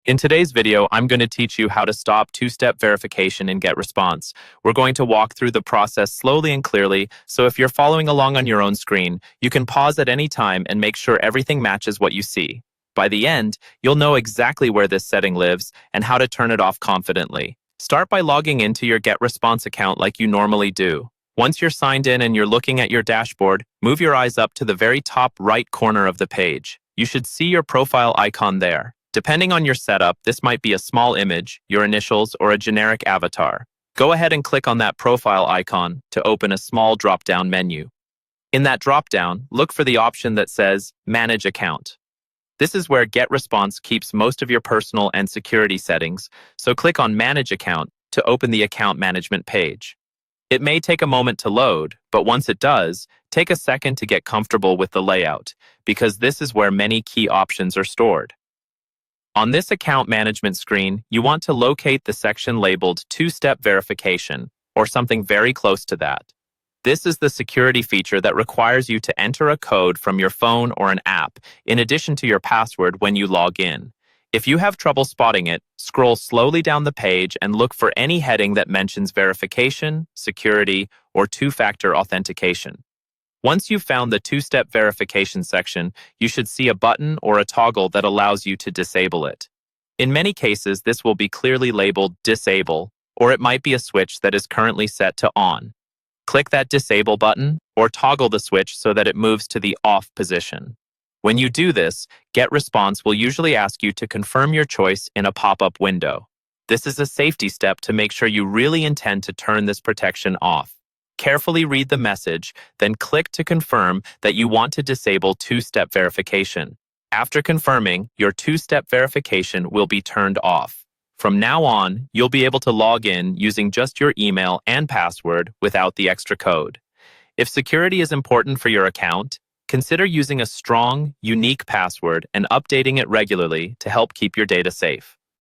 In today's video, I'm going to teach you how to stop two-step verification in Getresponse. We're going to walk through the process slowly and clearly, so if you're following along on your own screen, you can pause at any time and make sure everything matches what you see. By the end, you'll know exactly where this setting lives and how to turn it off confidently. Start by logging into your Getresponse account like you normally do. Once you're signed in and you're looking at your dashboard, move your eyes up to the very top right corner of the page. You should see your profile icon there. Depending on your setup, this might be a small image, your initials, or a generic avatar. Go ahead and click on that profile icon to open a small drop-down menu. In that drop-down, look for the option that says Manage Account. This is where Getresponse keeps most of your personal and security settings, so click on Manage Account to open the account management page. It may take a moment to load, but once it does, take a second to get comfortable with the layout, because this is where many key options are stored. On this account management screen, you want to locate the section labeled Two-Step Verification, or something very close to that. This is the security feature that requires you to enter a code from your phone or an app, in addition to your password when you log in. If you have trouble spotting it, scroll slowly down the page and look for any heading that mentions verification, security, or two-factor authentication. Once you've found the two-step verification section, you should see a button or a toggle that allows you to disable it. In many cases, this will be clearly labeled Disable, or it might be a switch that is currently set to On. Click that Disable button, or toggle the switch so that it moves to the Off position. When you do this, Getresponse will usually ask you to confirm your choice in a pop-up window. This is a safety step to make sure you really intend to turn this protection off. Carefully read the message, then click to confirm that you want to disable two-step verification. After confirming, your two-step verification will be turned off. From now on, you'll be able to log in using just your email and password without the extra code. If security is important for your account, consider using a strong, unique password and updating it regularly to help keep your data safe.